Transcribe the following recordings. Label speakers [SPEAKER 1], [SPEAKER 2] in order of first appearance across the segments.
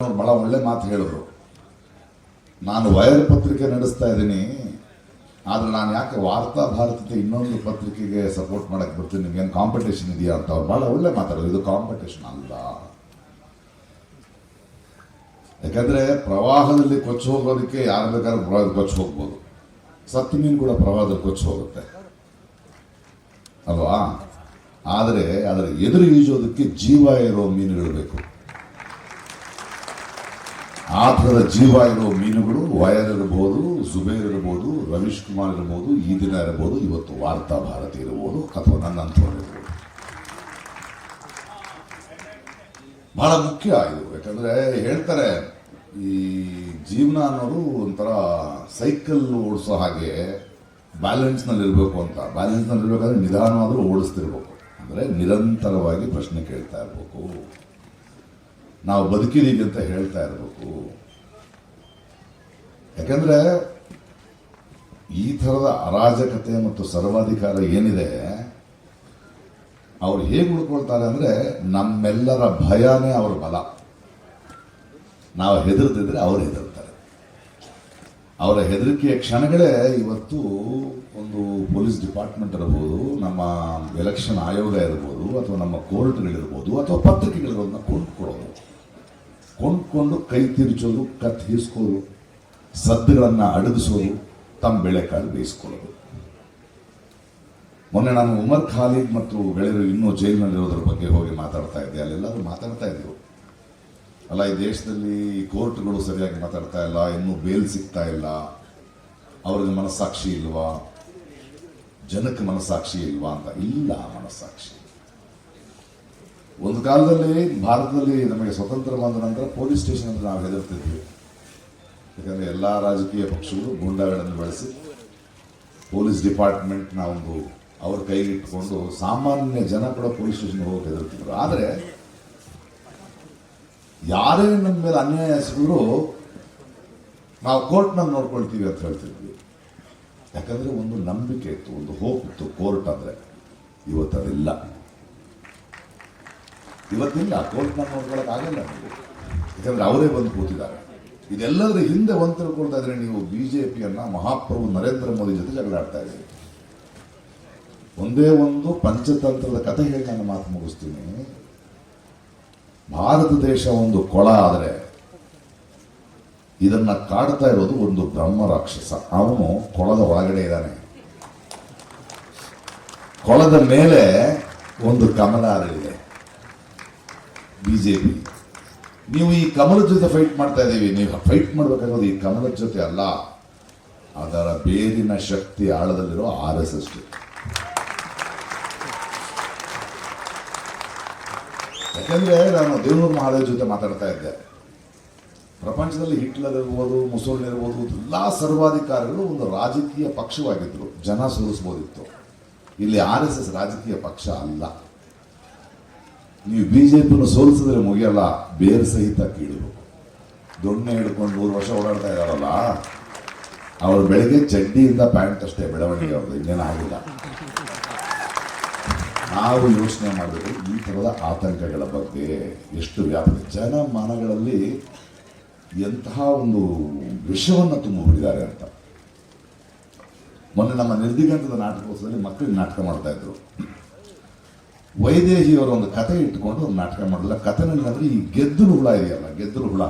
[SPEAKER 1] ಬಹಳ ಒಳ್ಳೆ ಮಾತು ಹೇಳಿದ್ರು. ನಾನು ವೈರ್ ಪತ್ರಿಕೆ ನಡೆಸ್ತಾ ಇದ್ದೀನಿ, ಆದ್ರೆ ನಾನು ಯಾಕೆ ವಾರ್ತಾ ಭಾರತದ ಇನ್ನೊಂದು ಪತ್ರಿಕೆಗೆ ಸಪೋರ್ಟ್ ಮಾಡಕ್ಕೆ ಬರ್ತೀನಿ, ನಿಮ್ಗೇನು ಕಾಂಪಿಟೇಷನ್ ಇದೆಯಾ ಅಂತ ಅವ್ರು ಬಹಳ ಒಳ್ಳೆ ಮಾತಾಡೋದು. ಇದು ಕಾಂಪಿಟೇಷನ್ ಅಲ್ಲ. ಯಾಕಂದ್ರೆ ಪ್ರವಾಹದಲ್ಲಿ ಕೊಚ್ಚಿ ಹೋಗೋದಕ್ಕೆ ಯಾರು ಬೇಕಾದ್ರೂ ಪ್ರವಾಹದಲ್ಲಿ ಕೊಚ್ಚಿ ಹೋಗ್ಬೋದು. ಸತ್ತು ಮೀನು ಕೂಡ ಪ್ರವಾಹದಲ್ಲಿ ಕೊಚ್ಚಿ ಹೋಗುತ್ತೆ ಅಲ್ವಾ? ಆದರೆ ಅದರ ಎದುರು ಈಜೋದಕ್ಕೆ ಜೀವ ಇರೋ ಮೀನುಗಳು ಬೇಕು. ಆ ಥರದ ಜೀವ ಇರೋ ಮೀನುಗಳು ವಯರ್ ಇರ್ಬೋದು, ಜುಬೇರ್ ಇರ್ಬೋದು, ರವೀಶ್ ಕುಮಾರ್ ಇರ್ಬೋದು, ಈ ದಿನ ಇರ್ಬೋದು, ಇವತ್ತು ವಾರ್ತಾ ಭಾರತಿ ಇರ್ಬೋದು, ಅಥವಾ ನನ್ನಂಥವ್ರು ಇರ್ಬೋದು. ಬಹಳ ಮುಖ್ಯ ಇದು. ಯಾಕಂದ್ರೆ ಹೇಳ್ತಾರೆ, ಈ ಜೀವನ ಅನ್ನೋದು ಒಂಥರ ಸೈಕಲ್ ಓಡಿಸೋ ಹಾಗೆ ಬ್ಯಾಲೆನ್ಸ್ನಲ್ಲಿ ಇರಬೇಕು ಅಂತ. ಬ್ಯಾಲೆನ್ಸ್ನಲ್ಲಿ ಇರಬೇಕಾದ್ರೆ ನಿಧಾನವಾದರೂ ಓಡಿಸ್ತಿರ್ಬೇಕು. ಅಂದರೆ ನಿರಂತರವಾಗಿ ಪ್ರಶ್ನೆ ಕೇಳ್ತಾ ಇರಬೇಕು, ನಾವು ಬದುಕಿದೀವಿ ಅಂತ ಹೇಳ್ತಾ ಇರಬೇಕು. ಯಾಕಂದ್ರೆ ಈ ಥರದ ಅರಾಜಕತೆ ಮತ್ತು ಸರ್ವಾಧಿಕಾರ ಏನಿದೆ, ಅವ್ರು ಹೇಗೆ ಉಳ್ಕೊಳ್ತಾರೆ ಅಂದ್ರೆ ನಮ್ಮೆಲ್ಲರ ಭಯನೇ ಅವ್ರ ಬಲ. ನಾವು ಹೆದರ್ತಿದ್ರೆ ಅವ್ರು ಹೆದರ್ತಾರೆ. ಅವರ ಹೆದರಿಕೆಯ ಕ್ಷಣಗಳೇ ಇವತ್ತು ಒಂದು ಪೊಲೀಸ್ ಡಿಪಾರ್ಟ್ಮೆಂಟ್ ಇರ್ಬೋದು, ನಮ್ಮ ಎಲೆಕ್ಷನ್ ಆಯೋಗ ಇರ್ಬೋದು, ಅಥವಾ ನಮ್ಮ ಕೋರ್ಟ್ಗಳಿರ್ಬೋದು, ಅಥವಾ ಪತ್ರಿಕೆಗಳಿರೋದನ್ನ ಕೊಂಡ್ಕೊಂಡು ಕೈ ತಿರುಚೋದು, ಕತ್ ಹೀಸ್ಕೋದು, ಸದ್ದುಗಳನ್ನು ಅಡಗಿಸೋದು, ತಮ್ಮ ಬೆಳೆಕಾಳು ಬೇಯಿಸ್ಕೊಳ್ಳೋದು. ಮೊನ್ನೆ ನಾನು ಉಮರ್ ಖಾಲಿದ್ ಮತ್ತು ಗೆಳೆಯರು ಇನ್ನೂ ಜೈಲಿನಲ್ಲಿರೋದ್ರ ಬಗ್ಗೆ ಹೋಗಿ ಮಾತಾಡ್ತಾ ಇದ್ದೆ. ಅಲ್ಲೆಲ್ಲರೂ ಮಾತಾಡ್ತಾ ಇದ್ರು, ಅಲ್ಲ ಈ ದೇಶದಲ್ಲಿ ಕೋರ್ಟ್ಗಳು ಸರಿಯಾಗಿ ಮಾತಾಡ್ತಾ ಇಲ್ಲ, ಇನ್ನೂ ಬೇಲ್ ಸಿಗ್ತಾ ಇಲ್ಲ, ಅವ್ರಿಗೆ ಮನಸ್ಸಾಕ್ಷಿ ಇಲ್ವಾ, ಜನಕ್ಕೆ ಮನಸ್ಸಾಕ್ಷಿ ಇಲ್ವಾ ಅಂತ. ಇಲ್ಲ, ಮನಸ್ಸಾಕ್ಷಿ. ಒಂದು ಕಾಲದಲ್ಲಿ ಭಾರತದಲ್ಲಿ ನಮಗೆ ಸ್ವತಂತ್ರ ಬಂದ ನಂತರ ಪೊಲೀಸ್ ಸ್ಟೇಷನ್ ಅಂತ ನಾವು ಹೆದರ್ತಿದ್ವಿ. ಯಾಕಂದರೆ ಎಲ್ಲ ರಾಜಕೀಯ ಪಕ್ಷಗಳು ಗೂಂಡಾಗಳನ್ನು ಬೆಳೆಸಿ ಪೊಲೀಸ್ ಡಿಪಾರ್ಟ್ಮೆಂಟ್ನ ಒಂದು ಅವ್ರ ಕೈಗೆ ಇಟ್ಕೊಂಡು ಸಾಮಾನ್ಯ ಜನ ಕೂಡ ಪೊಲೀಸ್ ಸ್ಟೇಷನ್ಗೆ ಹೋಗಿ ಹೆದರ್ತಿದ್ರು. ಆದರೆ ಯಾರೇ ನಮ್ಮ ಮೇಲೆ ಅನ್ಯಾಯ ಎಸಗಿದ್ರು ನಾವು ಕೋರ್ಟ್ನಲ್ಲಿ ನೋಡ್ಕೊಳ್ತೀವಿ ಅಂತ ಹೇಳ್ತಿದ್ವಿ. ಯಾಕಂದರೆ ಒಂದು ನಂಬಿಕೆ ಇತ್ತು, ಒಂದು ಹೋಪ್ ಇತ್ತು ಕೋರ್ಟ್ ಅಂದರೆ. ಇವತ್ತದಿಲ್ಲ. ಕೋರ್ಟ್ನಲ್ಲಿ ನೋಡ್ಕೊಳಕ್ ಆಗಲ್ಲ ನೀವು, ಯಾಕಂದ್ರೆ ಅವರೇ ಬಂದು ಕೂತಿದ್ದಾರೆ. ಇದೆಲ್ಲದರ ಹಿಂದೆ ಒಂದು ತಿಳ್ಕೊಳ್ತಾ ಇದ್ರೆ ನೀವು ಬಿಜೆಪಿಯನ್ನ ಮಹಾಪ್ರಭು ನರೇಂದ್ರ ಮೋದಿ ಜೊತೆ ಜಗಳ ಆಡ್ತಾ ಇದ್ದೀರಿ. ಒಂದೇ ಒಂದು ಪಂಚತಂತ್ರದ ಕಥೆ ಹೇಳಿ ನಾನು ಮಾತು ಮುಗಿಸ್ತೀನಿ. ಭಾರತ ದೇಶ ಒಂದು ಕೊಳ ಆದರೆ ಇದನ್ನ ಕಾಡ್ತಾ ಇರೋದು ಒಂದು ಬ್ರಹ್ಮ ರಾಕ್ಷಸ. ಅವನು ಕೊಳದ ಒಳಗಡೆ ಇದ್ದಾನೆ. ಕೊಳದ ಮೇಲೆ ಒಂದು ಕಮಲ ಅರಳಿದೆ, ಬಿಜೆಪಿ. ನೀವು ಈ ಕಮಲದ ಜೊತೆ ಫೈಟ್ ಮಾಡ್ತಾ ಇದ್ದೀವಿ. ನೀವು ಫೈಟ್ ಮಾಡಬೇಕಾಗೋದು ಈ ಕಮಲದ ಜೊತೆ ಅಲ್ಲ, ಅದರ ಬೇರಿನ ಶಕ್ತಿ ಆಳದಲ್ಲಿರೋ RSS. ಯಾಕಂದ್ರೆ ನಾನು ದೇವನೂರು ಮಹಾದೇವ್ ಜೊತೆ ಮಾತಾಡ್ತಾ ಇದ್ದೆ. ಪ್ರಪಂಚದಲ್ಲಿ ಹಿಟ್ಲರ್ ಇರ್ಬೋದು, ಮುಸೋಲಿನಿ ಇರ್ಬೋದು, ಎಲ್ಲಾ ಸರ್ವಾಧಿಕಾರಿಗಳು ಒಂದು ರಾಜಕೀಯ ಪಕ್ಷವಾಗಿದ್ರು, ಜನ ಸೋಲಿಸಬಹುದಿತ್ತು. ಇಲ್ಲಿ RSS ರಾಜಕೀಯ ಪಕ್ಷ ಅಲ್ಲ. ನೀವು ಬಿಜೆಪಿಯನ್ನು ಸೋಲಿಸಿದ್ರೆ ಮುಗಿಯಲ್ಲ, ಬೇರೆ ಸಹಿತ ಕೀಳಬೇಕು. ದೊಣ್ಣೆ ಹಿಡ್ಕೊಂಡು 100 ವರ್ಷ ಓಡಾಡ್ತಾ ಇದ್ದಾರಲ್ಲ, ಅವರು ಬೆಳಗ್ಗೆ ಚಡ್ಡಿಯಿಂದ ಪ್ಯಾಂಟ್ ಅಷ್ಟೇ ಬೆಳವಣಿಗೆ, ಅವ್ರದ್ದು ಇನ್ನೇನಾಗಿಲ್ಲ. ನಾವು ಯೋಚನೆ ಮಾಡಬೇಕು ಈ ಥರದ ಆತಂಕಗಳ ಬಗ್ಗೆ. ಎಷ್ಟು ವ್ಯಾಪಕ ಜನಮಾನಗಳಲ್ಲಿ ಎಂತಹ ಒಂದು ವಿಷವನ್ನು ತುಂಬಿಬಿಟ್ಟಿದ್ದಾರೆ ಅಂತ. ಮೊನ್ನೆ ನಮ್ಮ ನಿರ್ದಿಗಂತದ ನಾಟಕೋತ್ಸವದಲ್ಲಿ ಮಕ್ಕಳಿಗೆ ನಾಟಕ ಮಾಡ್ತಾ ಇದ್ರು. ವೈದೇಹಿಯವರ ಒಂದು ಕತೆ ಇಟ್ಕೊಂಡು ಒಂದು ನಾಟಕ ಮಾಡಲ್ಲ. ಕಥೆನಲ್ಲಿ ಅಂದ್ರೆ ಈ ಗೆದ್ದಲು ಹುಳ ಇದೆಯಲ್ಲ, ಗೆದ್ದಲು ಹುಳ,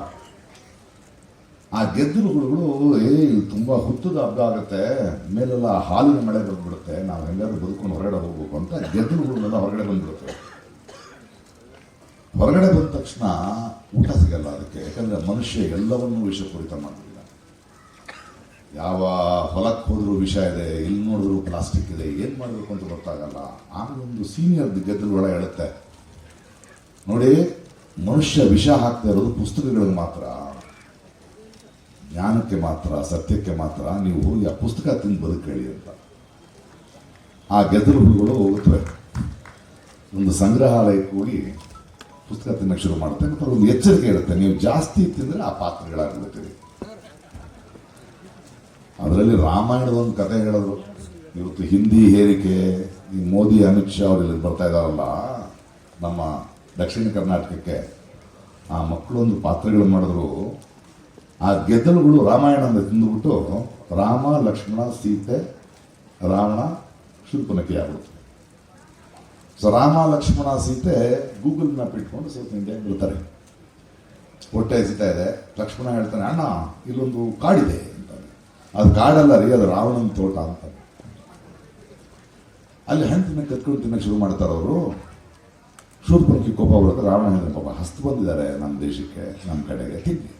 [SPEAKER 1] ಆ ಗೆದ್ದಲು ಹುಳುಗಳು ಇಲ್ಲಿ ತುಂಬಾ ಹುತ್ತದ ಹಬ್ಬ ಆಗುತ್ತೆ, ಮೇಲೆಲ್ಲ ಹಾಲಿನ ಮಳೆ ಬಂದ್ಬಿಡುತ್ತೆ, ನಾವು ಎಲ್ಲರೂ ಬದುಕೊಂಡು ಹೊರಗಡೆ ಹೋಗ್ಬೇಕು ಅಂತ ಗೆದ್ದಲು ಹುಳುಗಳೆಲ್ಲ ಹೊರಗಡೆ ಬಂದ್ಬಿಡುತ್ತೆ. ಹೊರಗಡೆ ಬಂದ ತಕ್ಷಣ ಊಟ ಸಿಗಲ್ಲ ಅದಕ್ಕೆ. ಯಾಕಂದ್ರೆ ಮನುಷ್ಯ ಎಲ್ಲವನ್ನೂ ವಿಷಪೂರಿತ ಮಾಡಲಿಲ್ಲ. ಯಾವ ಹೊಲಕ್ಕೆ ಹೋದ್ರೂ ವಿಷ ಇದೆ, ಎಲ್ಲಿ ನೋಡಿದ್ರು ಪ್ಲಾಸ್ಟಿಕ್ ಇದೆ, ಏನ್ ಮಾಡಬೇಕು ಅಂತ ಗೊತ್ತಾಗಲ್ಲ. ಆಮೇಲೆ ಒಂದು ಸೀನಿಯರ್ ಗೆದ್ದಲು ಹುಳ ಹೇಳುತ್ತೆ, ನೋಡಿ ಮನುಷ್ಯ ವಿಷ ಹಾಕ್ತಾ ಇರೋದು ಪುಸ್ತಕಗಳಿಗೆ ಮಾತ್ರ, ಜ್ಞಾನಕ್ಕೆ ಮಾತ್ರ, ಸತ್ಯಕ್ಕೆ ಮಾತ್ರ. ನೀವು ಹೋಗಿ ಆ ಪುಸ್ತಕ ತಿಂದು ಬದುಕೇಳಿ ಅಂತ. ಆ ಗೆದ್ದಲು ಹುಳುಗಳು ಹೋಗುತ್ತವೆ, ಒಂದು ಸಂಗ್ರಹಾಲಯಕ್ಕೆ ಹೋಗಿ ಪುಸ್ತಕ ತಿನ್ನಕ್ಕೆ ಶುರು ಮಾಡುತ್ತೆ. ಮತ್ತು ಒಂದು ಎಚ್ಚರಿಕೆ ಇರುತ್ತೆ, ನೀವು ಜಾಸ್ತಿ ತಿಂದರೆ ಆ ಪಾತ್ರಗಳಾಗ್ಬಿಡ್ತೀರಿ. ಅದರಲ್ಲಿ ರಾಮಾಯಣದ ಒಂದು ಕಥೆ ಹೇಳಿದ್ರು. ಇವತ್ತು ಹಿಂದಿ ಹೇರಿಕೆ, ಈ ಮೋದಿ ಅಮಿತ್ ಶಾ ಅವರೆಲ್ಲ ಬರ್ತಾ ಇದ್ದಾರಲ್ಲ ನಮ್ಮ ದಕ್ಷಿಣ ಕರ್ನಾಟಕಕ್ಕೆ, ಆ ಮಕ್ಕಳೊಂದು ಪಾತ್ರಗಳು ಮಾಡಿದ್ರು, ಆ ಗೆದ್ದಲುಗಳು ರಾಮಾಯಣದಿಂದ ತಿಂದುಬಿಟ್ಟು ರಾಮ ಲಕ್ಷ್ಮಣ ಸೀತೆ ರಾವಣ ಶೂರ್ಪನಖಿ ಆಗ್ಬಿಡುತ್ತೆ. So Rama Lakshmana Sita Google map ಇಟ್ಕೊಂಡು ಸೌತ್ ಇಂಡಿಯಾಗೆ ಬರ್ತಾರೆ. ಹೊಟ್ಟೆ ಹಸಿತಾ ಇದೆ, ಲಕ್ಷ್ಮಣ ಹೇಳ್ತಾನೆ, ಅಣ್ಣ ಇಲ್ಲೊಂದು ಕಾಡಿದೆ ಅಂತ. ಅದು ಕಾಡಲ್ಲ ರೀ, ಅದು ರಾವಣನ ತೋಟ ಅಂತ. ಅಲ್ಲಿ ಹಣ್ಣು ಕತ್ಕೊಂಡು ತಿನ್ನಕ್ಕೆ ಶುರು ಮಾಡ್ತಾರೆ ಅವರು. ಶೂರ್ಪನಖಿ ಕೋಪ ಬರುತ್ತೆ. ರಾವಣ ಹೇಳಿದ, ಪಾಪ ಹಸ್ತು ಬಂದಿದ್ದಾರೆ ನಮ್ಮ ದೇಶಕ್ಕೆ, ನಮ್ಮ ಕಡೆಗೆ, ತಿನ್ನಿ.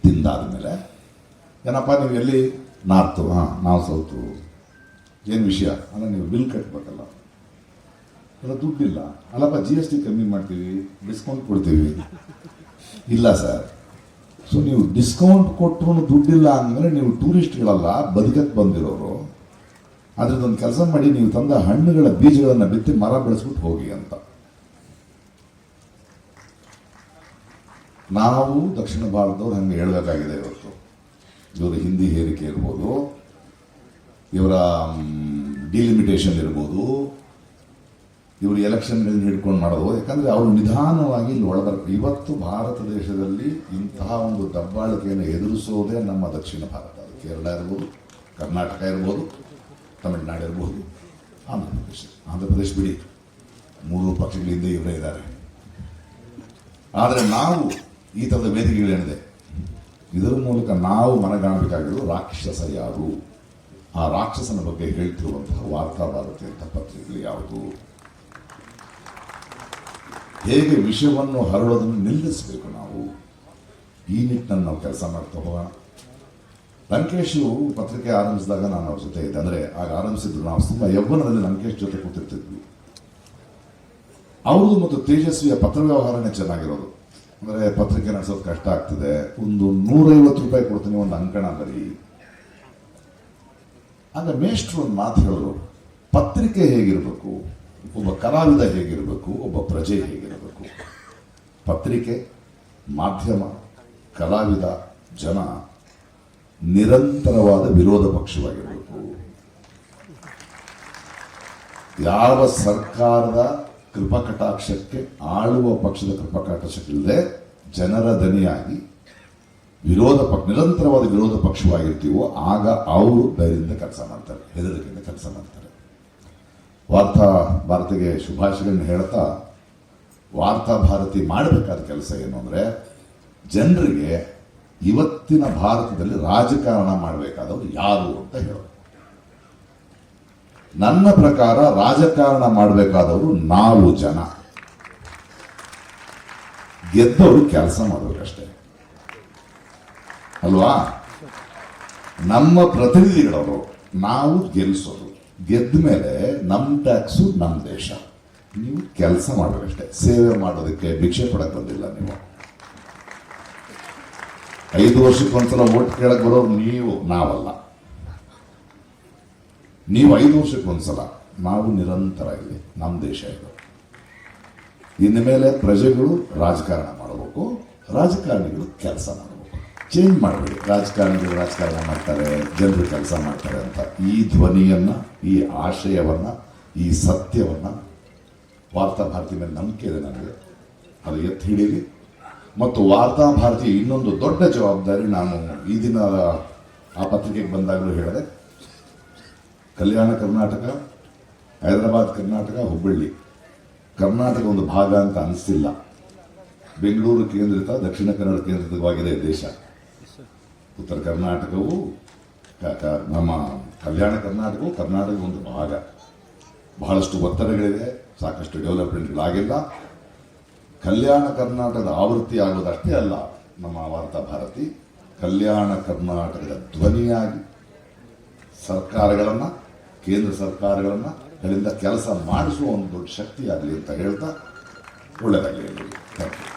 [SPEAKER 1] ತಿಂದಾದ್ಮೇಲೆ ಏನಪ್ಪ ನೀವು ಎಲ್ಲಿ? ನಾರ್ತು. ಹಾಂ, ನಾವು ಸೌತು. ಏನು ವಿಷಯ ಅಂದರೆ ನೀವು ಬಿಲ್ ಕಟ್ಬೇಕಲ್ಲ. ಅಲ್ಲ, ದುಡ್ಡಿಲ್ಲ. ಅಲ್ಲಪ್ಪ GST ಕಮ್ಮಿ ಮಾಡ್ತೀವಿ, ಡಿಸ್ಕೌಂಟ್ ಕೊಡ್ತೀವಿ. ಇಲ್ಲ ಸರ್. ಸೊ ನೀವು ಡಿಸ್ಕೌಂಟ್ ಕೊಟ್ಟರು ದುಡ್ಡಿಲ್ಲ ಅಂದಮೇಲೆ ನೀವು ಟೂರಿಸ್ಟ್ಗಳಲ್ಲ, ಬದುಕಕ್ಕೆ ಬಂದಿರೋರು. ಅದ್ರದ್ದೊಂದು ಕೆಲಸ ಮಾಡಿ, ನೀವು ತಂದ ಹಣ್ಣುಗಳ ಬೀಜಗಳನ್ನು ಬಿತ್ತಿ ಮರ ಬೆಳೆಸ್ಬಿಟ್ಟು ಹೋಗಿ ಅಂತ. ನಾವು ದಕ್ಷಿಣ ಭಾರತದವ್ರು ಹಂಗೆ ಹೇಳಬೇಕಾಗಿದೆ ಇವತ್ತು. ಇವರ ಹಿಂದಿ ಹೇರಿಕೆ ಇರ್ಬೋದು, ಇವರ ಡಿಲಿಮಿಟೇಷನ್ ಇರ್ಬೋದು, ಇವರು ಎಲೆಕ್ಷನ್ಗಳನ್ನ ಹಿಡ್ಕೊಂಡು ಮಾಡೋದು. ಯಾಕಂದರೆ ಅವರು ನಿಧಾನವಾಗಿ ಇಲ್ಲಿ ಒಳಬರ್ತಾರೆ. ಇವತ್ತು ಭಾರತ ದೇಶದಲ್ಲಿ ಇಂತಹ ಒಂದು ದಬ್ಬಾಳಿಕೆಯನ್ನು ಎದುರಿಸೋದೇ ನಮ್ಮ ದಕ್ಷಿಣ ಭಾರತ. ಅದು ಕೇರಳ ಇರ್ಬೋದು, ಕರ್ನಾಟಕ ಇರ್ಬೋದು, ತಮಿಳುನಾಡು ಇರ್ಬೋದು, ಆಂಧ್ರ ಪ್ರದೇಶ ಬಿಡಿ, 3 ಪಕ್ಷಗಳಿಂದ ಇವರೇ ಇದ್ದಾರೆ. ಆದರೆ ನಾವು ಈ ಥರದ ವೇದಿಕೆಗಳೇನಿದೆ, ಇದರ ಮೂಲಕ ನಾವು ಮನಗಾಣಬೇಕಾಗಿರೋದು ರಾಕ್ಷಸ ಯಾರು, ಆ ರಾಕ್ಷಸನ ಬಗ್ಗೆ ಹೇಳ್ತಿರುವಂತಹ ವಾರ್ತಾ ಭಾರತಿ ಅಂತ ಪತ್ರಿಕೆಗಳು ಯಾವುದು, ಹೇಗೆ ವಿಷಯವನ್ನು ಹರಡೋದನ್ನು ನಿಲ್ಲಿಸಬೇಕು ನಾವು, ಈ ನಿಟ್ಟಿನಲ್ಲಿ ನಾವು ಕೆಲಸ ಮಾಡ್ತಾ ಹೋಗೋಣ. ಲಂಕೇಶು ಪತ್ರಿಕೆ ಆರಂಭಿಸಿದಾಗ ನಾನು ಅವ್ರ ಜೊತೆ ಇದ್ದೆ. ಅಂದರೆ ಆಗ ಆರಂಭಿಸಿದ್ರು, ನಾವು ತುಂಬ ಯೌವನದಲ್ಲಿ ಲಂಕೇಶ್ ಜೊತೆ ಕೂತಿರ್ತಿದ್ವಿ. ಅವ್ರದ್ದು ಮತ್ತು ತೇಜಸ್ವಿಯ ಪತ್ರ ವ್ಯವಹಾರನೇ ಚೆನ್ನಾಗಿರೋದು. ಅಂದರೆ ಪತ್ರಿಕೆ ನಡೆಸೋದು ಕಷ್ಟ ಆಗ್ತದೆ, ಒಂದು 150 ರೂಪಾಯಿ ಕೊಡ್ತೀನಿ, ಒಂದು ಅಂಕಣ ಬರೀ. ಆಗ ಮೇಷ್ಟ್ರು ಒಂದು ಮಾತು ಹೇಳಿದ್ರು, ಪತ್ರಿಕೆ ಹೇಗಿರಬೇಕು, ಒಬ್ಬ ಕಲಾವಿದ ಹೇಗಿರಬೇಕು, ಒಬ್ಬ ಪ್ರಜೆ ಹೇಗಿರಬೇಕು. ಪತ್ರಿಕೆ, ಮಾಧ್ಯಮ, ಕಲಾವಿದ, ಜನ ನಿರಂತರವಾದ ವಿರೋಧ ಪಕ್ಷವಾಗಿರಬೇಕು. ಯಾವ ಸರ್ಕಾರದ ಕೃಪಕಟಾಕ್ಷಕ್ಕೆ, ಆಳುವ ಪಕ್ಷದ ಕೃಪಕಟಾಕ್ಷಕ್ಕಿಲ್ಲದೆ ಜನರ ದನಿಯಾಗಿ ನಿರಂತರವಾದ ವಿರೋಧ ಪಕ್ಷವಾಗಿರ್ತೀವೋ ಆಗ ಅವರು ಧೈರ್ಯದಿಂದ ಕೆಲಸ ಮಾಡ್ತಾರೆ, ಹೆದರಿಕೆಯಿಂದ ಕೆಲಸ ಮಾಡ್ತಾರೆ. ವಾರ್ತಾ ಭಾರತಿಗೆ ಶುಭಾಶಯಗಳನ್ನು ಹೇಳ್ತಾ, ವಾರ್ತಾ ಭಾರತಿ ಮಾಡಬೇಕಾದ ಕೆಲಸ ಏನು ಅಂದರೆ, ಜನರಿಗೆ ಇವತ್ತಿನ ಭಾರತದಲ್ಲಿ ರಾಜಕಾರಣ ಮಾಡಬೇಕಾದವರು ಯಾರು ಅಂತ ಹೇಳೋದು. ನನ್ನ ಪ್ರಕಾರ ರಾಜಕಾರಣ ಮಾಡಬೇಕಾದವರು ನಾವು ಜನ. ಗೆದ್ದವರು ಕೆಲಸ ಮಾಡಬೇಕಷ್ಟೇ ಅಲ್ವಾ? ನಮ್ಮ ಪ್ರತಿನಿಧಿಗಳವರು, ನಾವು ಗೆಲ್ಲಿಸೋದು. ಗೆದ್ದ ಮೇಲೆ ನಮ್ಮ ಟ್ಯಾಕ್ಸು ನಮ್ಮ ದೇಶ. ನೀವು ಕೆಲಸ ಮಾಡಬೇಕಷ್ಟೇ, ಸೇವೆ ಮಾಡೋದಕ್ಕೆ ಭಿಕ್ಷೆ ಪಡಕ್ಕೆ ಬಂದಿಲ್ಲ. ನೀವು 5 ವರ್ಷಕ್ಕೊಂದ್ಸಲ ಓಟ್ ಕೇಳಕ್ಕೆ ಬರೋರು ನೀವು, ನಾವಲ್ಲ. ನೀವು 5 ವರ್ಷಕ್ಕೊಂದ್ಸಲ, ನಾವು ನಿರಂತರ ಇಲ್ಲಿ. ನಮ್ಮ ದೇಶ ಇದು. ಇನ್ನು ಮೇಲೆ ಪ್ರಜೆಗಳು ರಾಜಕಾರಣ ಮಾಡಬೇಕು, ರಾಜಕಾರಣಿಗಳು ಕೆಲಸ ಮಾಡಬೇಕು. ಚೇಂಜ್ ಮಾಡಬೇಡಿ. ರಾಜಕಾರಣಿಗಳು ರಾಜಕಾರಣ ಮಾಡ್ತಾರೆ, ಜನರು ಕೆಲಸ ಮಾಡ್ತಾರೆ ಅಂತ. ಈ ಧ್ವನಿಯನ್ನು, ಈ ಆಶಯವನ್ನು, ಈ ಸತ್ಯವನ್ನು ವಾರ್ತಾ ಭಾರತಿ ಮೇಲೆ ನಂಬಿಕೆ ಇದೆ ನನಗೆ. ಅದು ಎತ್ತಿ ಹಿಡೀರಿ. ಮತ್ತು ವಾರ್ತಾ ಭಾರತಿ ಇನ್ನೊಂದು ದೊಡ್ಡ ಜವಾಬ್ದಾರಿ, ನಾನು ಈ ದಿನ ಆ ಪತ್ರಿಕೆಗೆ ಬಂದಾಗಲೂ ಹೇಳಿದೆ, ಕಲ್ಯಾಣ ಕರ್ನಾಟಕ, ಹೈದರಾಬಾದ್ ಕರ್ನಾಟಕ, ಹುಬ್ಬಳ್ಳಿ ಕರ್ನಾಟಕ ಒಂದು ಭಾಗ ಅಂತ ಅನಿಸ್ತಿಲ್ಲ. ಬೆಂಗಳೂರು ಕೇಂದ್ರಿತ, ದಕ್ಷಿಣ ಕನ್ನಡ ಕೇಂದ್ರಿತವಾಗಿದೆ ದೇಶ. ಉತ್ತರ ಕರ್ನಾಟಕವು, ನಮ್ಮ ಕಲ್ಯಾಣ ಕರ್ನಾಟಕವು ಕರ್ನಾಟಕದ ಒಂದು ಭಾಗ. ಬಹಳಷ್ಟು ಒತ್ತಡಗಳಿವೆ, ಸಾಕಷ್ಟು ಡೆವಲಪ್ಮೆಂಟ್ಗಳಾಗಿಲ್ಲ. ಕಲ್ಯಾಣ ಕರ್ನಾಟಕದ ಆವೃತ್ತಿ ಆಗೋದಷ್ಟೇ ಅಲ್ಲ, ನಮ್ಮ ವಾರ್ತಾ ಭಾರತಿ ಕಲ್ಯಾಣ ಕರ್ನಾಟಕದ ಧ್ವನಿಯಾಗಿ ಸರ್ಕಾರಗಳನ್ನು, ಕೇಂದ್ರ ಸರ್ಕಾರಗಳನ್ನು ಗಳಿಂದ ಕೆಲಸ ಮಾಡಿಸುವ ಒಂದು ದೊಡ್ಡ ಶಕ್ತಿಯಾಗಲಿ ಅಂತ ಹೇಳ್ತಾ, ಒಳ್ಳೆಯದಾಗಲಿ. Thank you.